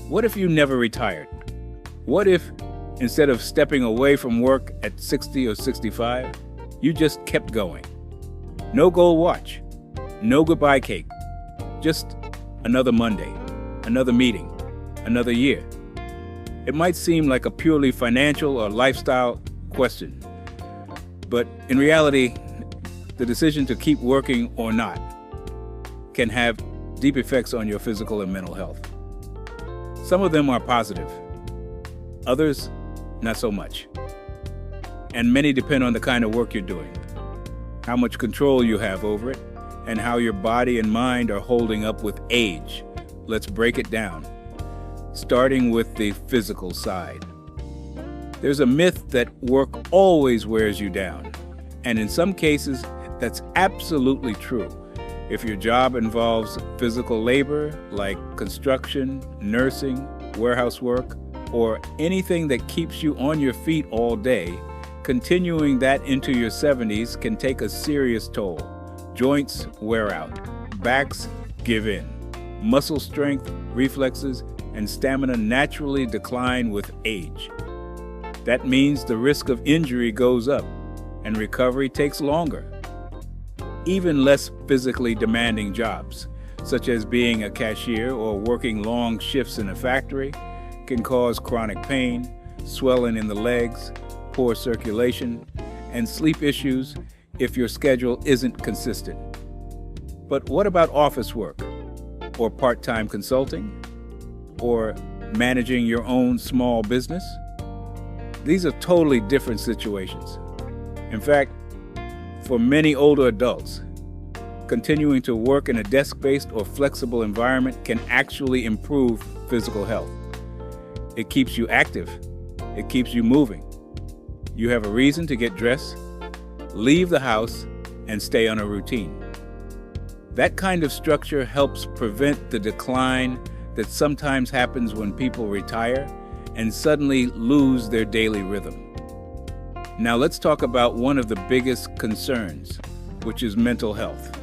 What if you never retired? What if, instead of stepping away from work at 60 or 65, you just kept going? No gold watch, no goodbye cake, just another Monday, another meeting, another year. It might seem like a purely financial or lifestyle question, but in reality, the decision to keep working or not can have deep effects on your physical and mental health. Some of them are positive, others not so much. And many depend on the kind of work you're doing, how much control you have over it, and how your body and mind are holding up with age. Let's break it down, starting with the physical side. There's a myth that work always wears you down, and in some cases, that's absolutely true. If your job involves physical labor like construction, nursing, warehouse work, or anything that keeps you on your feet all day, continuing that into your 70s can take a serious toll. Joints wear out, backs give in, muscle strength, reflexes, and stamina naturally decline with age. That means the risk of injury goes up, and recovery takes longer. Even less physically demanding jobs, such as being a cashier or working long shifts in a factory, can cause chronic pain, swelling in the legs, poor circulation, and sleep issues if your schedule isn't consistent. But what about office work, or part-time consulting, or managing your own small business? These are totally different situations. In fact, for many older adults, continuing to work in a desk-based or flexible environment can actually improve physical health. It keeps you active. It keeps you moving. You have a reason to get dressed, leave the house, and stay on a routine. That kind of structure helps prevent the decline that sometimes happens when people retire and suddenly lose their daily rhythm. Now let's talk about one of the biggest concerns, which is mental health.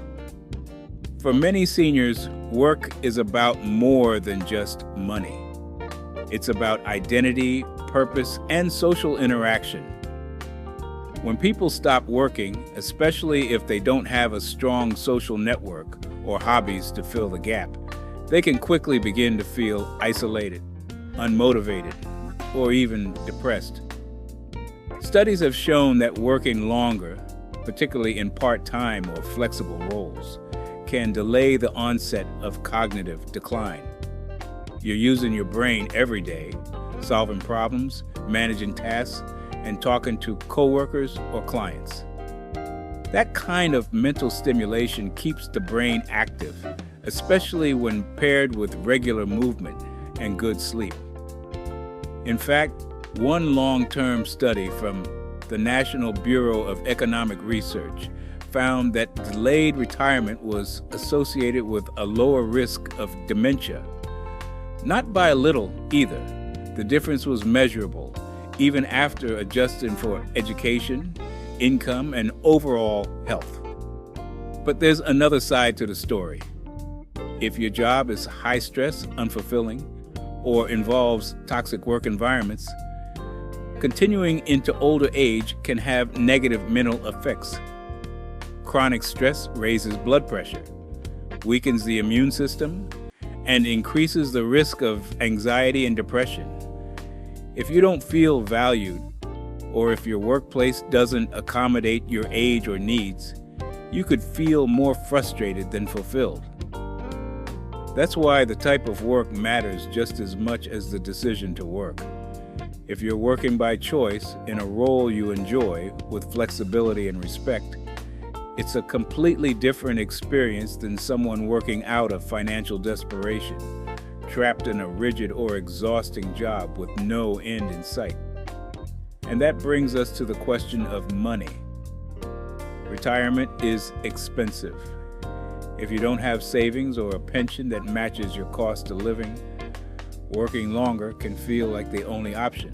For many seniors, work is about more than just money. It's about identity, purpose, and social interaction. When people stop working, especially if they don't have a strong social network or hobbies to fill the gap, they can quickly begin to feel isolated, unmotivated, or even depressed. Studies have shown that working longer, particularly in part-time or flexible roles, can delay the onset of cognitive decline. You're using your brain every day, solving problems, managing tasks, and talking to coworkers or clients. That kind of mental stimulation keeps the brain active, especially when paired with regular movement and good sleep. In fact, one long-term study from the National Bureau of Economic Research found that delayed retirement was associated with a lower risk of dementia. Not by a little either. The difference was measurable, even after adjusting for education, income, and overall health. But there's another side to the story. If your job is high stress, unfulfilling, or involves toxic work environments, continuing into older age can have negative mental effects. Chronic stress raises blood pressure, weakens the immune system, and increases the risk of anxiety and depression. If you don't feel valued, or if your workplace doesn't accommodate your age or needs, you could feel more frustrated than fulfilled. That's why the type of work matters just as much as the decision to work. If you're working by choice in a role you enjoy with flexibility and respect, it's a completely different experience than someone working out of financial desperation, trapped in a rigid or exhausting job with no end in sight. And that brings us to the question of money. Retirement is expensive. If you don't have savings or a pension that matches your cost of living, working longer can feel like the only option.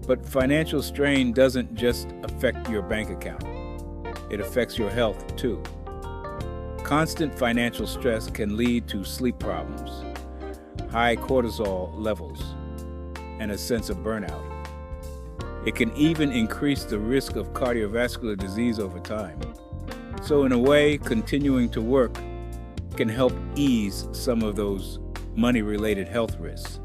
But financial strain doesn't just affect your bank account. It affects your health too. Constant financial stress can lead to sleep problems, high cortisol levels and a sense of burnout. It can even increase the risk of cardiovascular disease over time. So in a way, continuing to work can help ease some of those money-related health risks.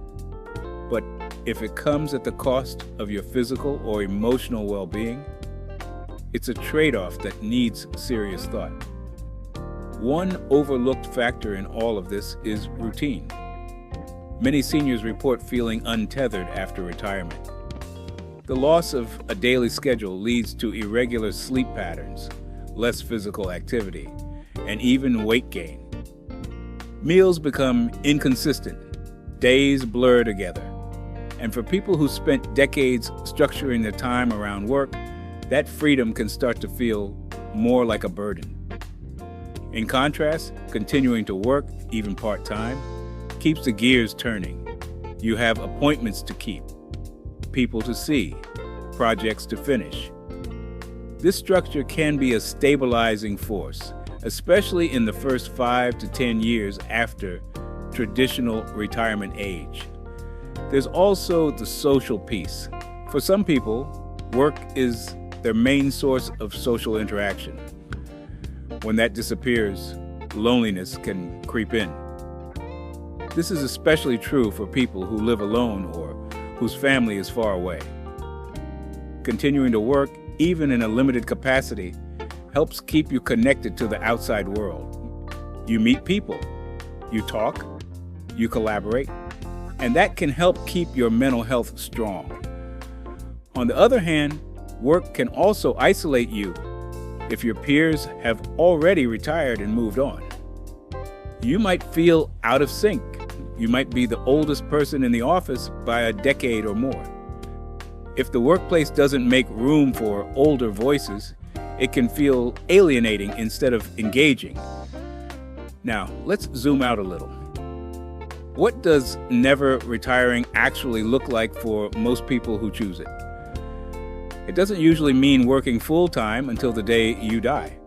But if it comes at the cost of your physical or emotional well-being, it's a trade-off that needs serious thought. One overlooked factor in all of this is routine. Many seniors report feeling untethered after retirement. The loss of a daily schedule leads to irregular sleep patterns, less physical activity, and even weight gain. Meals become inconsistent, days blur together. And for people who spent decades structuring their time around work, that freedom can start to feel more like a burden. In contrast, continuing to work, even part-time, keeps the gears turning. You have appointments to keep, people to see, projects to finish. This structure can be a stabilizing force, especially in the first 5 to 10 years after traditional retirement age. There's also the social piece. For some people, work is their main source of social interaction. When that disappears, loneliness can creep in. This is especially true for people who live alone or whose family is far away. Continuing to work, even in a limited capacity, helps keep you connected to the outside world. You meet people, you talk, you collaborate, and that can help keep your mental health strong. On the other hand, work can also isolate you if your peers have already retired and moved on. You might feel out of sync. You might be the oldest person in the office by a decade or more. If the workplace doesn't make room for older voices, it can feel alienating instead of engaging. Now, let's zoom out a little. What does never retiring actually look like for most people who choose it? It doesn't usually mean working full-time until the day you die.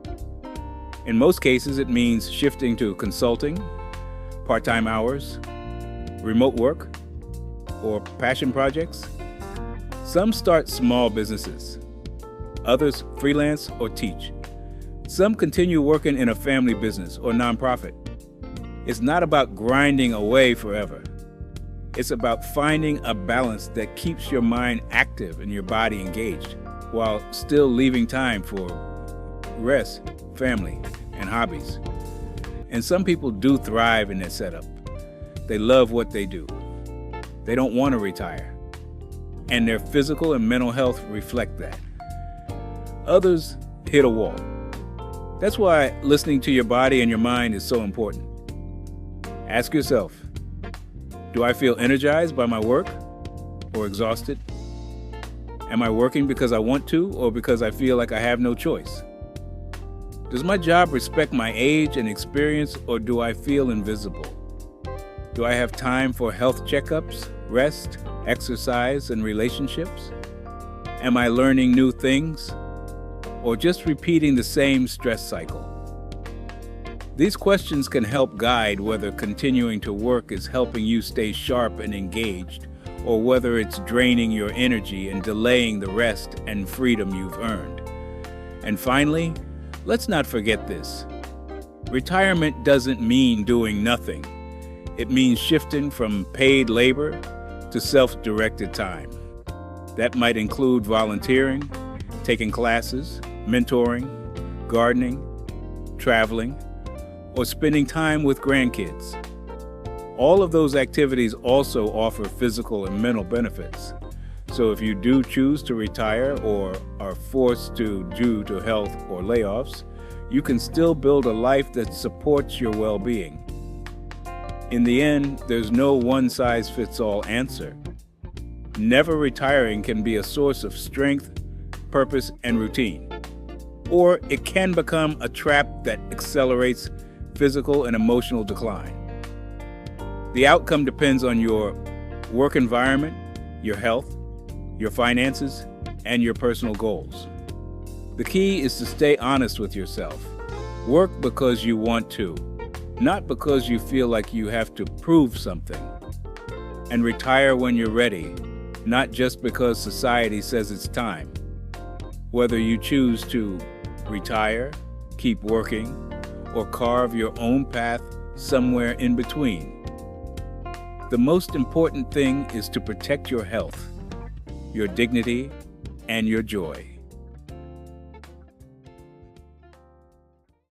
In most cases, it means shifting to consulting, part-time hours, remote work, or passion projects. Some start small businesses. Others freelance or teach. Some continue working in a family business or nonprofit. It's not about grinding away forever. It's about finding a balance that keeps your mind active and your body engaged, while still leaving time for rest, family, and hobbies. And some people do thrive in their setup. They love what they do. They don't want to retire. And their physical and mental health reflect that. Others hit a wall. That's why listening to your body and your mind is so important. Ask yourself, do I feel energized by my work or exhausted? Am I working because I want to or because I feel like I have no choice? Does my job respect my age and experience, or do I feel invisible? Do I have time for health checkups, rest, exercise, and relationships? Am I learning new things, or just repeating the same stress cycle? These questions can help guide whether continuing to work is helping you stay sharp and engaged, or whether it's draining your energy and delaying the rest and freedom you've earned. And finally, let's not forget this. Retirement doesn't mean doing nothing. It means shifting from paid labor to self-directed time. That might include volunteering, taking classes, mentoring, gardening, traveling, or spending time with grandkids. All of those activities also offer physical and mental benefits. So if you do choose to retire or are forced to due to health or layoffs, you can still build a life that supports your well-being. In the end, there's no one-size-fits-all answer. Never retiring can be a source of strength, purpose, and routine. Or it can become a trap that accelerates physical and emotional decline. The outcome depends on your work environment, your health, your finances, and your personal goals. The key is to stay honest with yourself. Work because you want to, not because you feel like you have to prove something. and retire when you're ready, not just because society says it's time. Whether you choose to retire, keep working, or carve your own path somewhere in between. The most important thing is to protect your health, your dignity, and your joy.